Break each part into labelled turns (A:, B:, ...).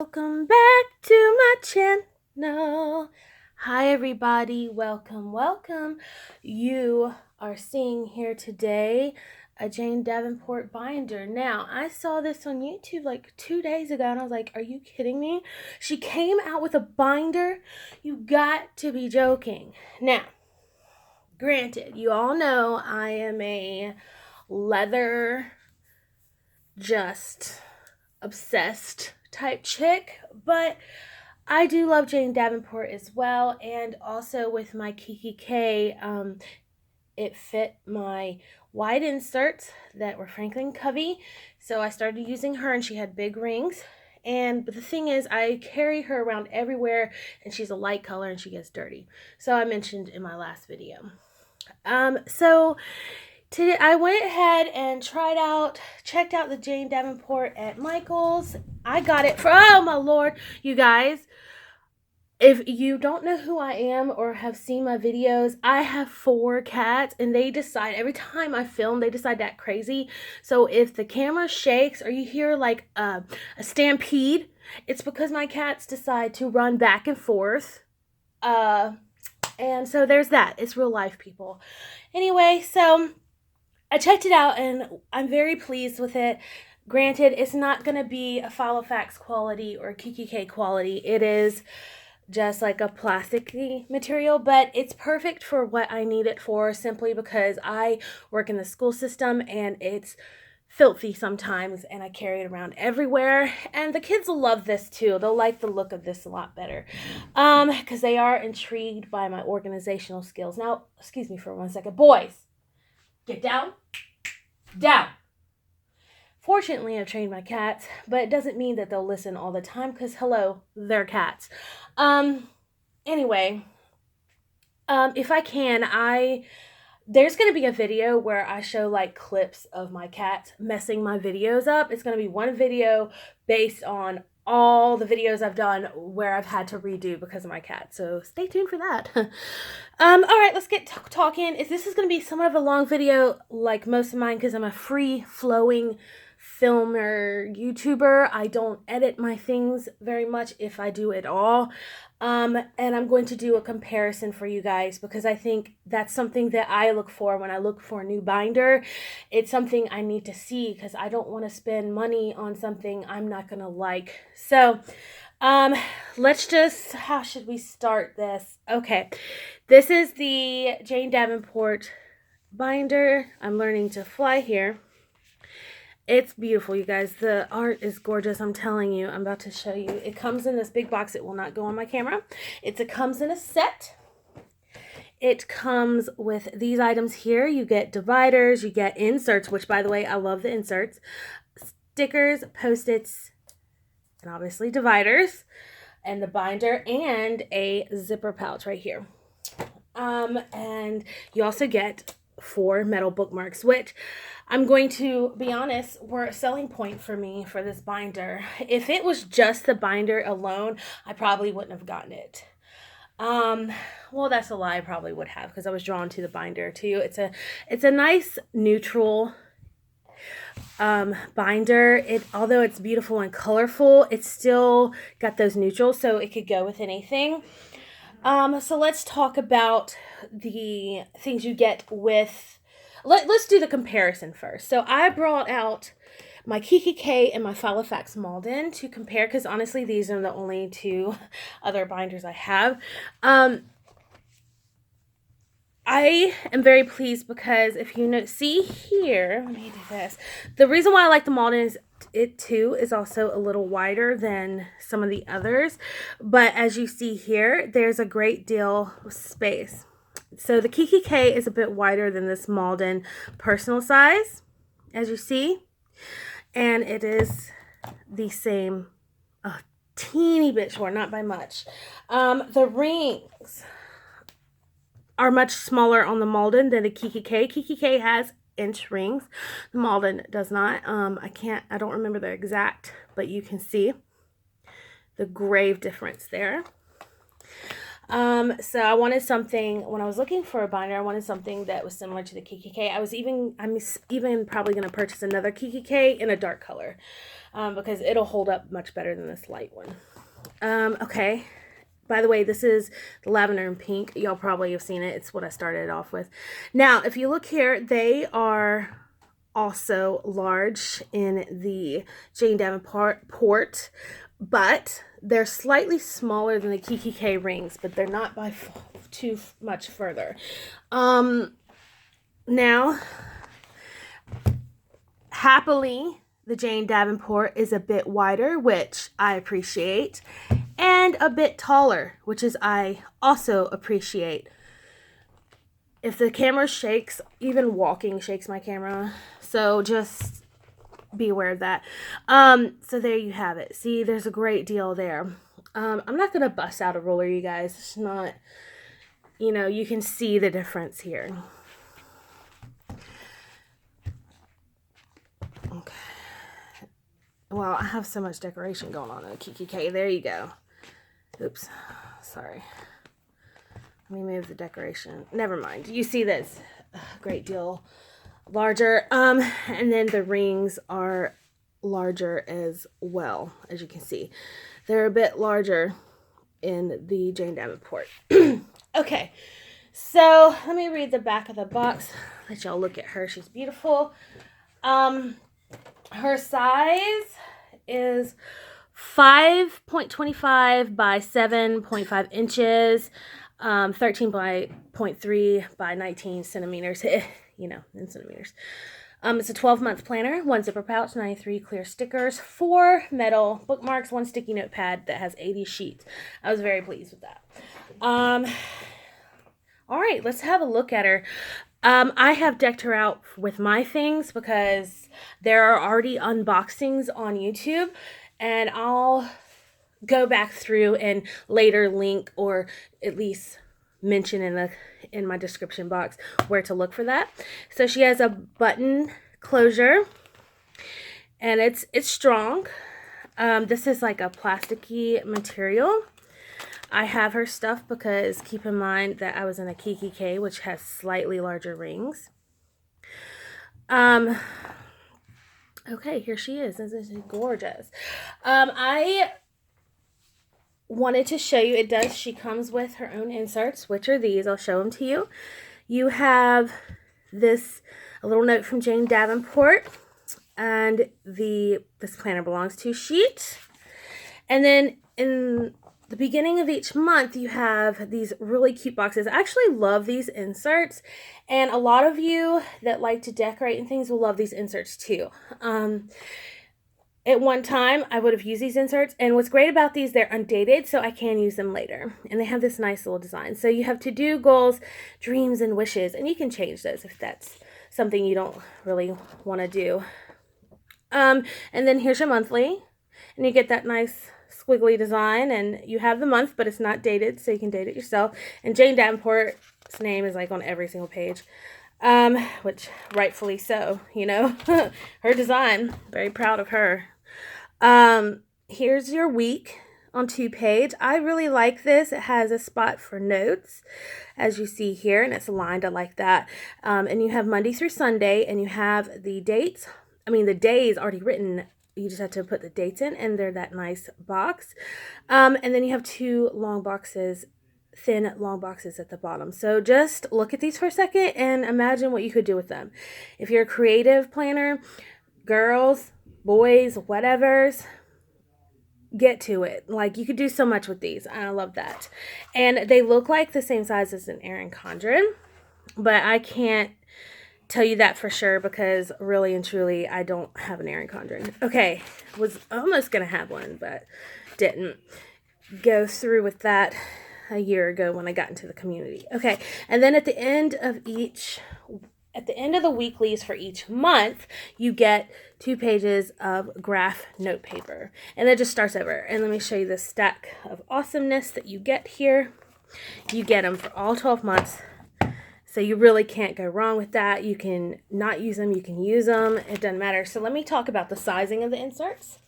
A: Welcome back to my channel. Hi everybody, welcome. You are seeing here today a Jane Davenport binder. Now, I saw this on YouTube like 2 days ago and I was like, are you kidding me? She came out with a binder? You got to be joking. Now, granted, you all know I am a leather just obsessed type chick, but I do love Jane Davenport as well, and also with my kikki, it fit my wide inserts that were Franklin Covey, so I started using her, and she had big rings. But the thing is, I carry her around everywhere, and she's a light color, and she gets dirty. So I mentioned in my last video. Today I went ahead and checked out the Jane Davenport at Michael's. I got it for, oh my lord, you guys. If you don't know who I am or have seen my videos, I have 4 cats and they decide, every time I film, they decide to act crazy. So if the camera shakes or you hear like a stampede, it's because my cats decide to run back and forth. And so there's that. It's real life, people. Anyway, so I checked it out and I'm very pleased with it. Granted, it's not going to be a Filofax quality or kikki quality. It is just like a plasticky material, but it's perfect for what I need it for, simply because I work in the school system and it's filthy sometimes and I carry it around everywhere, and the kids will love this too. They'll like the look of this a lot better because they are intrigued by my organizational skills. Now, excuse me for 1 second. Boys, get down. Down. Fortunately, I've trained my cats, but it doesn't mean that they'll listen all the time because, hello, they're cats. Anyway, if I can, there's going to be a video where I show like clips of my cats messing my videos up. It's going to be one video based on all the videos I've done where I've had to redo because of my cat. So stay tuned for that. All right, let's get talking. This is going to be somewhat of a long video like most of mine because I'm a free-flowing filmer YouTuber. I don't edit my things very much, if I do at all. And I'm going to do a comparison for you guys because I think that's something that I look for when I look for a new binder. It's something I need to see because I don't want to spend money on something I'm not going to like. So, let's just, how should we start this? Okay, this is the Jane Davenport binder. I'm learning to fly here. It's beautiful, you guys. The art is gorgeous, I'm telling you. I'm about to show you. It comes in this big box. It will not go on my camera. It comes in a set. It comes with these items here. You get dividers, you get inserts, which, by the way, I love the inserts, stickers, Post-its, and obviously dividers, and the binder, and a zipper pouch right here. And you also get 4 metal bookmarks, which I'm going to be honest, were a selling point for me for this binder. If it was just the binder alone, I probably wouldn't have gotten it. Well, that's a lie. I probably would have because I was drawn to the binder too. It's a nice neutral binder. Although it's beautiful and colorful, it's still got those neutrals, so it could go with anything. So let's talk about the things you get with. Let's do the comparison first. So I brought out my kikki and my Filofax Malden to compare because honestly, these are the only 2 other binders I have. I am very pleased because if you see here, let me do this. The reason why I like the Malden is it too is also a little wider than some of the others. But as you see here, there's a great deal of space. So the kikki is a bit wider than this Malden personal size, as you see. And it is the same, a teeny bit short, not by much. The rings are much smaller on the Malden than the kikki. Kikki has inch rings. The Malden does not. I don't remember the exact, but you can see the grave difference there. So I wanted something, when I was looking for a binder, I wanted something that was similar to the kikki. I'm even probably going to purchase another kikki in a dark color, because it'll hold up much better than this light one. Okay. By the way, this is the lavender and pink. Y'all probably have seen it. It's what I started off with. Now, if you look here, they are also large in the Jane Davenport, but they're slightly smaller than the kikki rings, but they're not by too much further. Now, happily, the Jane Davenport is a bit wider, which I appreciate, and a bit taller, which is I also appreciate. If the camera shakes, even walking shakes my camera, so just be aware of that. So there you have it. See, there's a great deal there. I'm not going to bust out a ruler, you guys. It's not, you can see the difference here. Okay. Well, I have so much decoration going on in the kikki. There you go. Oops. Sorry. Let me move the decoration. Never mind. You see this a great deal larger. And then the rings are larger as well, as you can see. They're a bit larger in the Jane Davenport. Okay. So let me read the back of the box. Let y'all look at her. She's beautiful. Her size is 5.25 by 7.5 inches, 13 by 0.3 by 19 centimeters, in centimeters. It's a 12-month planner, 1 zipper pouch, 93 clear stickers, 4 metal bookmarks, 1 sticky notepad that has 80 sheets. I was very pleased with that. All right, let's have a look at her. I have decked her out with my things because there are already unboxings on YouTube, and I'll go back through and later link or at least mention in my description box where to look for that. So she has a button closure, and it's strong. This is like a plasticky material. I have her stuff because keep in mind that I was in a kikki, which has slightly larger rings. Okay, here she is. This is gorgeous. I wanted to show you, she comes with her own inserts, which are these. I'll show them to you. You have a little note from Jane Davenport, and this planner belongs to sheet. And then in the beginning of each month, you have these really cute boxes. I actually love these inserts, and a lot of you that like to decorate and things will love these inserts too. At one time, I would have used these inserts, and what's great about these, they're undated, so I can use them later. And they have this nice little design. So you have to-do, goals, dreams, and wishes, and you can change those if that's something you don't really want to do. And then here's your monthly, and you get that nice squiggly design, and you have the month, but it's not dated, so you can date it yourself. And Jane Davenport's name is like on every single page, which rightfully so, her design, very proud of her. Here's your week on 2-page. I really like this. It has a spot for notes, as you see here, and it's aligned. I like that. And you have Monday through Sunday, and you have the days already written. You just have to put the dates in, and they're that nice box. And then you have 2 long boxes, thin long boxes at the bottom. So just look at these for a second and imagine what you could do with them. If you're a creative planner, girls, boys, whatevers, get to it. Like, you could do so much with these. I love that. And they look like the same size as an Erin Condren, but I can't tell you that for sure because really and truly I don't have an Erin Condren. Okay, was almost gonna have one, but didn't go through with that a year ago when I got into the community. Okay, and then at the end of the weeklies for each month, you get 2 pages of graph note paper, and it just starts over. And let me show you the stack of awesomeness that you get here. You get them for all 12 months. So you really can't go wrong with that. You can not use them. You can use them. It doesn't matter. So let me talk about the sizing of the inserts.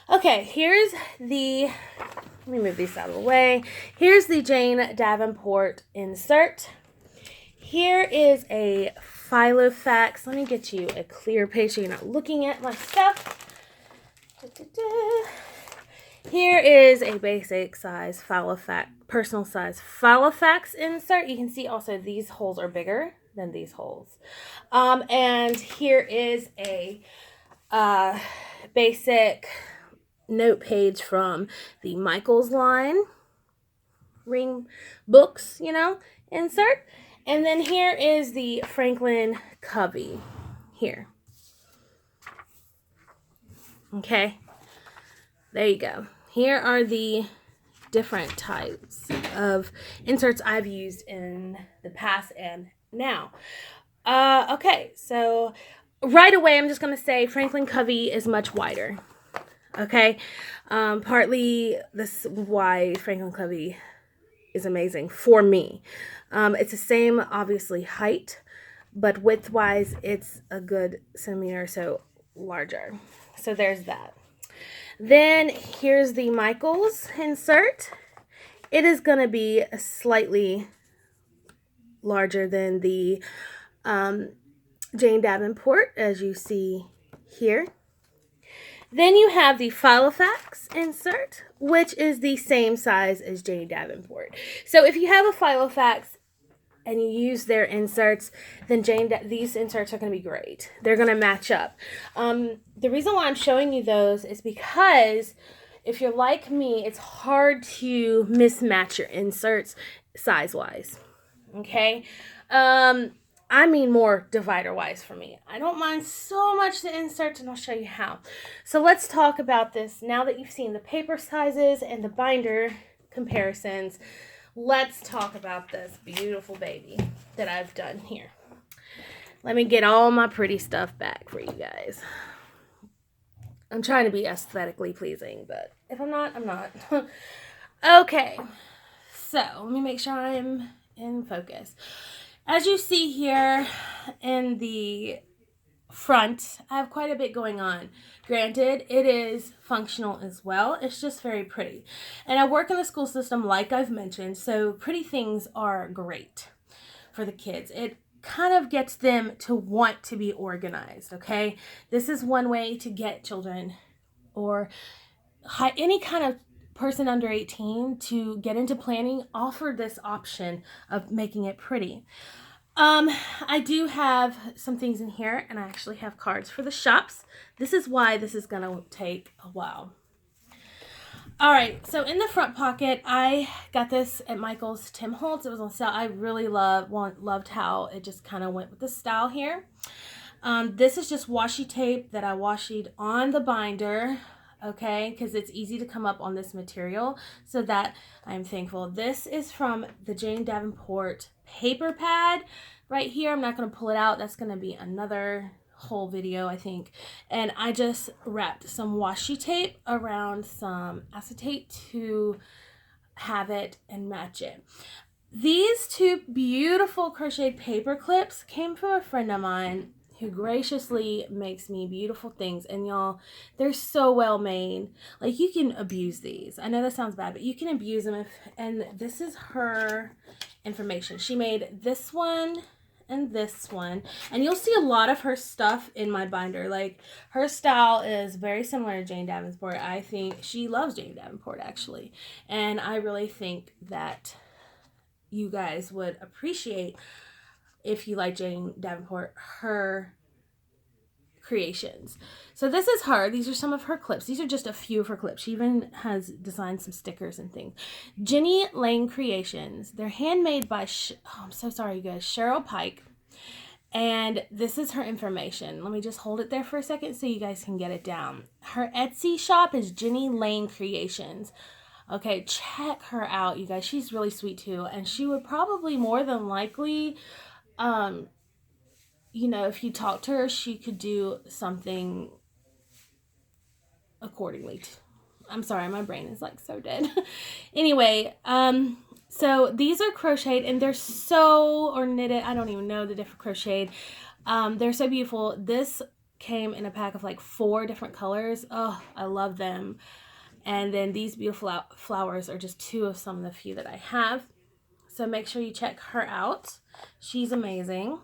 A: Okay, here's the Let me move these out of the way. Here's the Jane Davenport insert. Here is a Filofax. Let me get you a clear page so you're not looking at my stuff. Here is a basic size Filofax, personal size Filofax insert. You can see also these holes are bigger than these holes. And here is a basic note page from the Michaels line ring books, you know, insert. And then here is the Franklin Covey here. Okay, there you go. Here are the different types of inserts I've used in the past and now. Okay, so right away I'm just going to say Franklin Covey is much wider. Okay, partly this is why Franklin Covey is amazing for me. It's the same, obviously, height, but width-wise, it's a good centimeter or so larger. So there's that. Then here's the Michaels insert. It is going to be slightly larger than the Jane Davenport, as you see here. Then you have the Filofax insert, which is the same size as Jane Davenport. So if you have a Filofax and you use their inserts, then these inserts are going to be great. They're going to match up. The reason why I'm showing you those is because if you're like me, it's hard to mismatch your inserts size-wise. Okay? I mean more divider-wise for me. I don't mind so much the inserts, and I'll show you how. So let's talk about this. Now that you've seen the paper sizes and the binder comparisons, let's talk about this beautiful baby that I've done here. Let me get all my pretty stuff back for you guys. I'm trying to be aesthetically pleasing, but if I'm not, I'm not. Okay, so let me make sure I'm in focus. As you see here in the front, I have quite a bit going on. Granted, it is functional as well. It's just very pretty. And I work in the school system, like I've mentioned, so pretty things are great for the kids. It kind of gets them to want to be organized, okay? This is one way to get children or any kind of person under 18 to get into planning, offer this option of making it pretty. I do have some things in here, and I actually have cards for the shops. This is why this is going to take a while. All right, so in the front pocket, I got this at Michael's Tim Holtz. It was on sale. I really loved how it just kind of went with the style here. This is just washi tape that I washied on the binder, okay, because it's easy to come up on this material, so that I'm thankful. This is from the Jane Davenport paper pad right here. I'm not going to pull it out. That's going to be another whole video, I think. And I just wrapped some washi tape around some acetate to have it and match it. These two beautiful crocheted paper clips came from a friend of mine who graciously makes me beautiful things. And y'all, they're so well made. Like, you can abuse these. I know that sounds bad, but you can abuse them. And this is her information. She made this one and this one. And you'll see a lot of her stuff in my binder. Like, her style is very similar to Jane Davenport. I think she loves Jane Davenport, actually. And I really think that you guys would appreciate, if you like Jane Davenport, her creations. So this is her. These are some of her clips. These are just a few of her clips. She even has designed some stickers and things. JennyLaneCreations. They're handmade by, I'm so sorry, you guys, Cheryl Pike. And this is her information. Let me just hold it there for a second so you guys can get it down. Her Etsy shop is JennyLaneCreations. Okay, check her out, you guys. She's really sweet too. And she would probably more than likely, you know, if you talk to her, she could do something accordingly. I'm sorry, my brain is like so dead. Anyway, so these are crocheted and they're so, or knitted, I don't even know the different crocheted. They're so beautiful. This came in a pack of like 4 different colors. Oh, I love them. And then these beautiful flowers are just two of some of the few that I have. So make sure you check her out. She's amazing.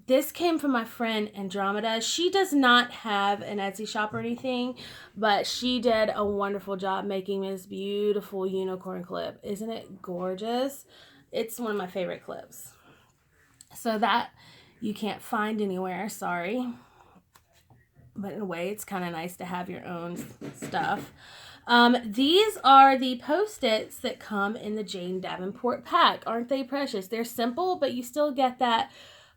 A: This came from my friend Andromeda. She does not have an Etsy shop or anything, but she did a wonderful job making this beautiful unicorn clip. Isn't it gorgeous? It's one of my favorite clips. So that you can't find anywhere, sorry. But in a way, it's kind of nice to have your own stuff. These are the Post-its that come in the Jane Davenport pack. Aren't they precious? They're simple, but you still get that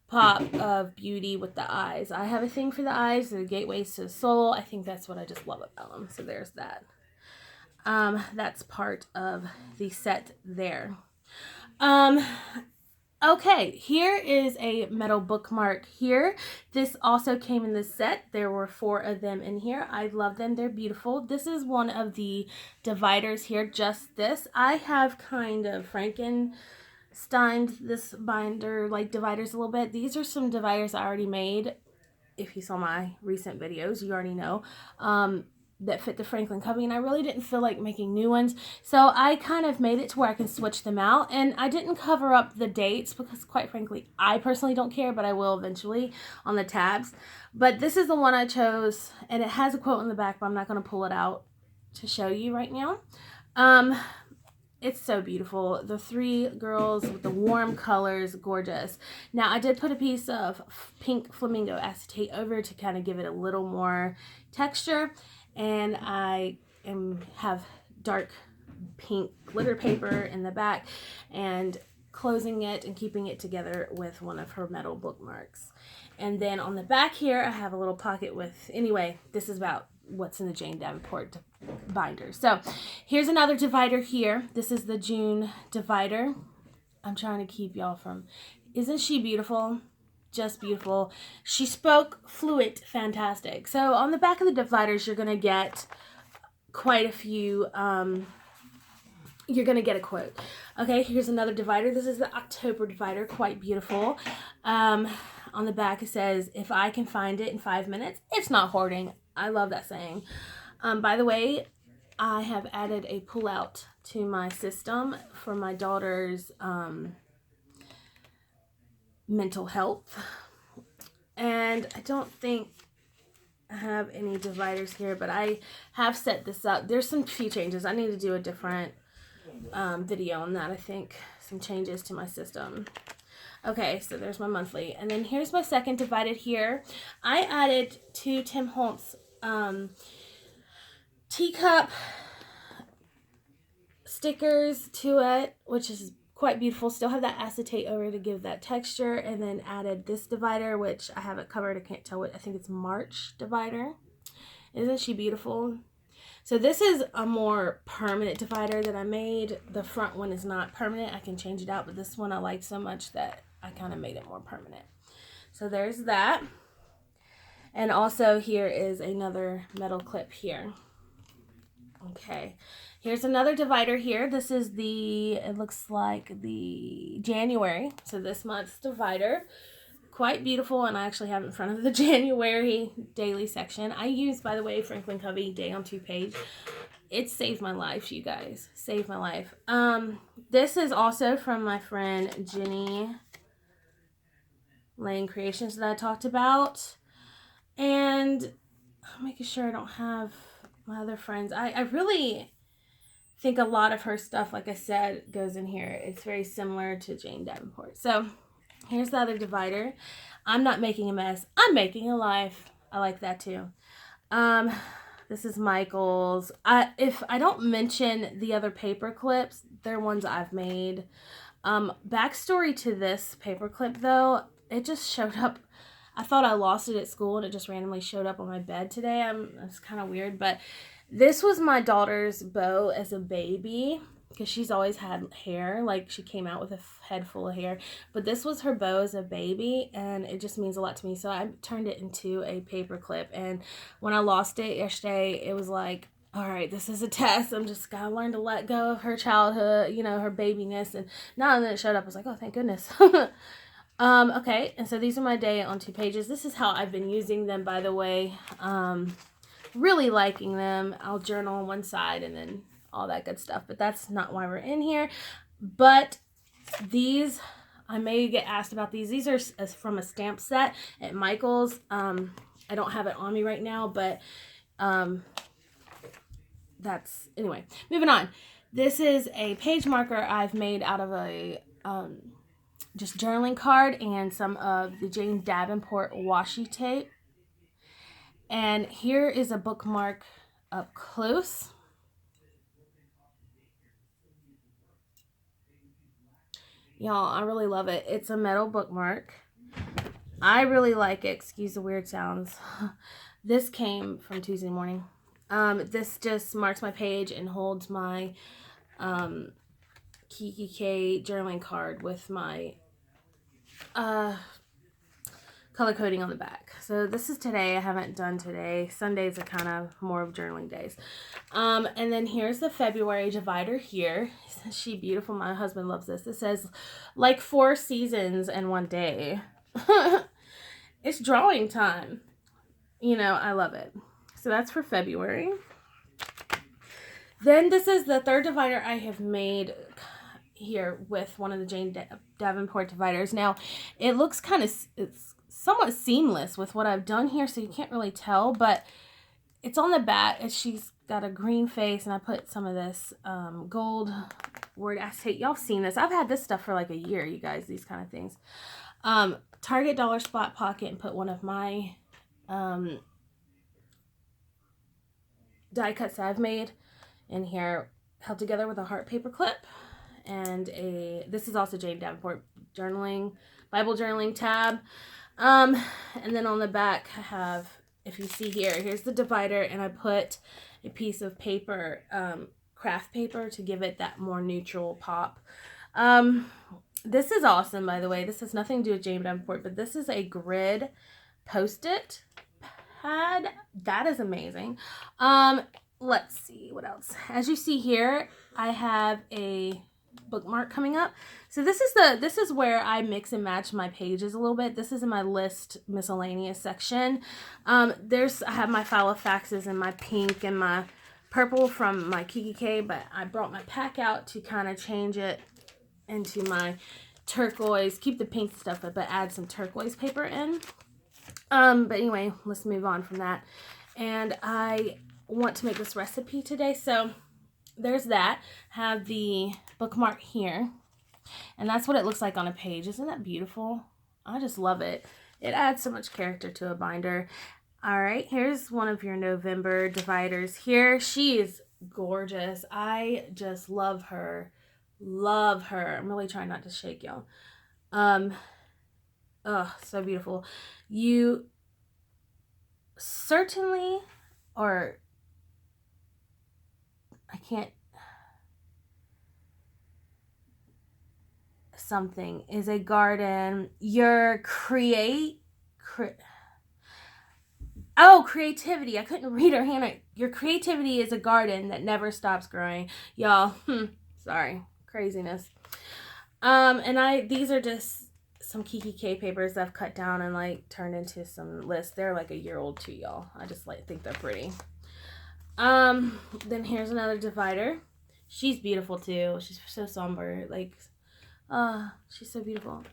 A: pop of beauty with the eyes. I have a thing for the eyes. They're gateways to the soul. I think that's what I just love about them. So there's that. That's part of the set there. Okay, here is a metal bookmark here. This also came in this set. There were 4 of them in here. I love them. They're beautiful. This is one of the dividers here, just this. I have kind of Frankensteined this binder, like dividers a little bit. These are some dividers I already made. If you saw my recent videos, you already know. That fit the Franklin Covey, and I really didn't feel like making new ones, so I kind of made it to where I can switch them out. And I didn't cover up the dates because, quite frankly, I personally don't care, but I will eventually on the tabs. But this is the one I chose, and it has a quote in the back, but I'm not going to pull it out to show you right now. It's so beautiful. The 3 girls with the warm colors, gorgeous. Now, I did put a piece of pink flamingo acetate over to kind of give it a little more texture. And I have dark pink glitter paper in the back and closing it and keeping it together with one of her metal bookmarks. And then on the back here, I have a little pocket with, anyway, this is about what's in the Jane Davenport binder. So here's another divider here. This is the June divider. I'm trying to keep y'all from, isn't she beautiful? Just beautiful. She spoke fluent, fantastic. So on the back of the dividers, you're going to get quite a few, you're going to get a quote. Okay, here's another divider. This is the October divider, quite beautiful. On the back, it says, if I can find it in 5 minutes, it's not hoarding. I love that saying. By the way, I have added a pullout to my system for my daughter's mental health, and I don't think I have any dividers here, but I have set this up. There's some few changes. I need to do a different video on that. I think some changes to my system. Okay, so there's my monthly, and then here's my second divided here. I added 2 Tim Holtz teacup stickers to it, which is quite beautiful. Still have that acetate over to give that texture, and then added this divider, which I haven't covered. I can't tell what, I think it's March divider. Isn't she beautiful? So this is a more permanent divider that I made. The front one is not permanent. I can change it out, but this one I like so much that I kind of made it more permanent. So there's that. And also here is another metal clip here. Okay, here's another divider here. This is the, it looks like the January, so this month's divider. Quite beautiful, and I actually have it in front of the January daily section. I use, by the way, Franklin Covey Day on 2 page. It saved my life, you guys. Saved my life. This is also from my friend JennyLaneCreations that I talked about. And I'm making sure I don't have my other friends. I really think a lot of her stuff, like I said, goes in here. It's very similar to Jane Davenport. So here's the other divider. I'm not making a mess. I'm making a life. I like that too. This is Michael's. If I don't mention the other paper clips, they're ones I've made. Backstory to this paper clip though, it just showed up. I thought I lost it at school and it just randomly showed up on my bed today. It's kind of weird, but this was my daughter's bow as a baby because she's always had hair. Like, she came out with a head full of hair, but this was her bow as a baby, and it just means a lot to me. So I turned it into a paper clip, and when I lost it yesterday, it was like, all right, this is a test. I'm just gotta learn to let go of her childhood, you know, her babiness. And now that it showed up, I was like, oh, thank goodness. Okay, and so these are my day on 2 pages. This is how I've been using them, by the way. really liking them. I'll journal on one side and then all that good stuff, but that's not why we're in here. But these, I may get asked about these. These are from a stamp set at Michael's. I don't have it on me right now, but that's, anyway, moving on. This is a page marker I've made out of a just journaling card and some of the Jane Davenport washi tape. And here is a bookmark up close. Y'all, I really love it. It's a metal bookmark. I really like it. Excuse the weird sounds. This came from Tuesday morning. This just marks my page and holds my kikki journaling card with my color coding on the back. So this is today. I haven't done today. Sundays are kind of more of journaling days. And then here's the February divider here. Isn't she beautiful? My husband loves this. It says, like 4 seasons in one day. It's drawing time. You know, I love it. So that's for February. Then this is the third divider I have made here with one of the Jane Davenport dividers. Now, it looks kind of, it's somewhat seamless with what I've done here, so you can't really tell, but it's on the back, and she's got a green face, and I put some of this gold word acetate. Y'all seen this. I've had this stuff for like a year, you guys, these kind of things. Target dollar spot pocket, and put one of my die cuts that I've made in here, held together with a heart paper clip. And this is also Jane Davenport journaling, Bible journaling tab. And then on the back I have, if you see here, here's the divider, and I put a piece of paper, craft paper, to give it that more neutral pop. This is awesome, by the way. This has nothing to do with Jane Davenport, but this is a grid post-it pad. That is amazing. Let's see what else. As you see here, I have a bookmark coming up. So this is where I mix and match my pages a little bit. This is in my list miscellaneous section. I have my Filofaxes and my pink and my purple from my kikki, but I brought my pack out to kind of change it into my turquoise. Keep the pink stuff, but add some turquoise paper in. But anyway, let's move on from that. And I want to make this recipe today, so there's that. Have the bookmark here, and that's what it looks like on a page. Isn't that beautiful? I just love it. It adds so much character to a binder. All right, here's one of your November dividers here. She is gorgeous. I just love her. Love her. I'm really trying not to shake, y'all. Oh, so beautiful. You certainly, or I can't, something is a garden. Your creativity. I couldn't read her hand. Your creativity is a garden that never stops growing. Y'all, sorry, craziness. And these are just some kikki papers I've cut down and like turned into some lists. They're like a year old too, y'all. I just think they're pretty. Then here's another divider. She's beautiful too. She's so somber. Like, she's so beautiful.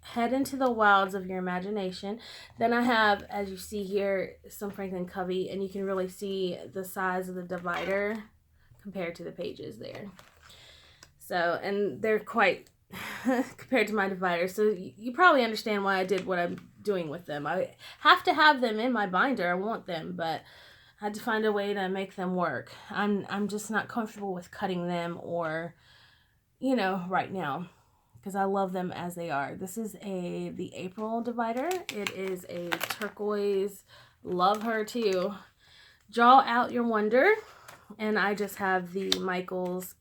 A: Head into the wilds of your imagination. Then I have, as you see here, some Franklin Covey, and you can really see the size of the divider compared to the pages there. So, and they're quite compared to my divider. So you probably understand why I did what I'm doing with them. I have to have them in my binder. I want them, but I had to find a way to make them work. I'm just not comfortable with cutting them, or, you know, right now, because I love them as they are. This is the April divider. It is a turquoise. Love her too. Draw out your wonder. And I just have the Michael's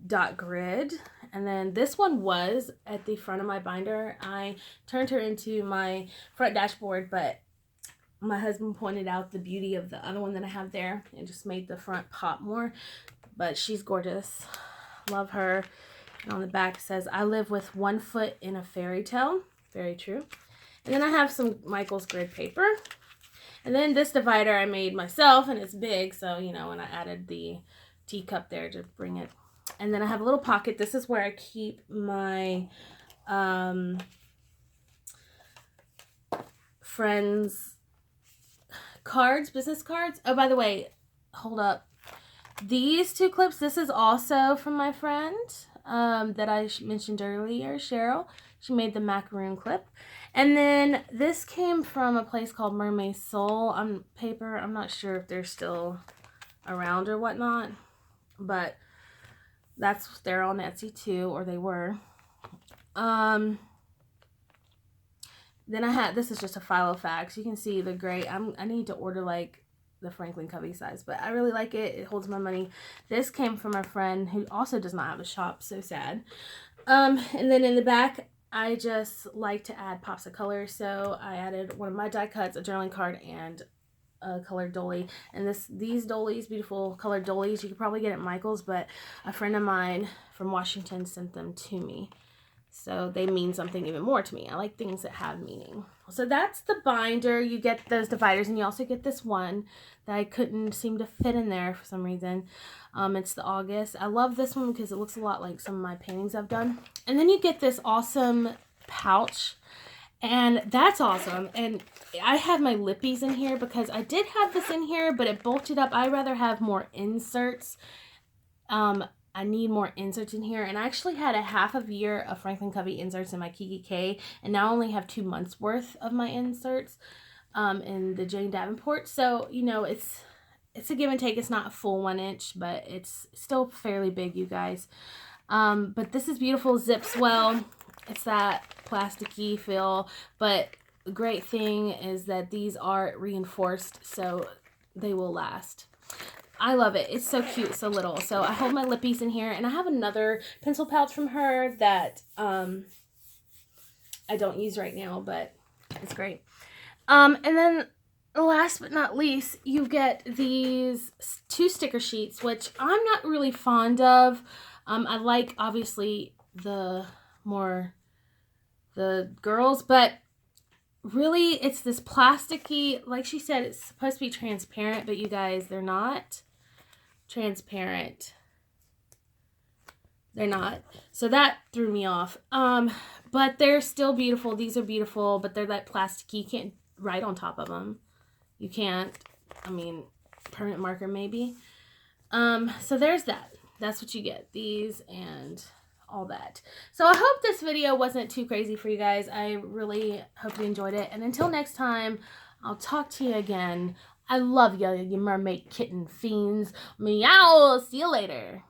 A: dot grid. And then this one was at the front of my binder. I turned her into my front dashboard, but my husband pointed out the beauty of the other one that I have there and just made the front pop more. But she's gorgeous. Love her. And on the back it says, I live with one foot in a fairy tale. Very true. And then I have some Michael's grid paper. And then this divider I made myself, and it's big, so, you know, and I added the teacup there to bring it. And then I have a little pocket. This is where I keep my friends' cards, business cards. Oh, by the way, hold up. These two clips, this is also from my friend that I mentioned earlier, Cheryl. She made the macaroon clip. And then this came from a place called Mermaid Soul on paper. I'm not sure if they're still around or whatnot, but they're on Etsy too, or they were. Then this is just a Filofax. You can see the gray. I need to order like the Franklin Covey size, but I really like it. It holds my money. This came from a friend who also does not have a shop. So sad. And then in the back, I just like to add pops of color. So I added one of my die cuts, a journaling card, and a colored dolly. And these dollies, beautiful colored dollies, you could probably get at Michael's, but a friend of mine from Washington sent them to me. So they mean something even more to me. I like things that have meaning. So that's the binder. You get those dividers, and you also get this one that I couldn't seem to fit in there for some reason. It's the August. I love this one because it looks a lot like some of my paintings I've done. And then you get this awesome pouch, and that's awesome. And I have my lippies in here because I did have this in here, but it bolted up. I'd rather have more inserts. I need more inserts in here, and I actually had a half a year of Franklin Covey inserts in my kikki, and now I only have 2 months worth of my inserts in the Jane Davenport. So, you know, it's a give and take. It's not a full 1 inch, but it's still fairly big, you guys. But this is beautiful, zips well. It's that plasticky feel, but the great thing is that these are reinforced, so they will last. I love it. It's so cute, so little. So I hold my lippies in here, and I have another pencil pouch from her that I don't use right now, but it's great. And then last but not least, you get these 2 sticker sheets, which I'm not really fond of. I like, obviously, the girls, but really it's this plasticky, like she said, it's supposed to be transparent, but you guys, they're not transparent. They're not. So that threw me off. But they're still beautiful. These are beautiful, but they're that plasticky. You can't write on top of them. You can't. I mean, permanent marker maybe. So there's that. That's what you get. These and all that. So I hope this video wasn't too crazy for you guys. I really hope you enjoyed it. And until next time, I'll talk to you again. I love you, you mermaid kitten fiends. Meow. See you later.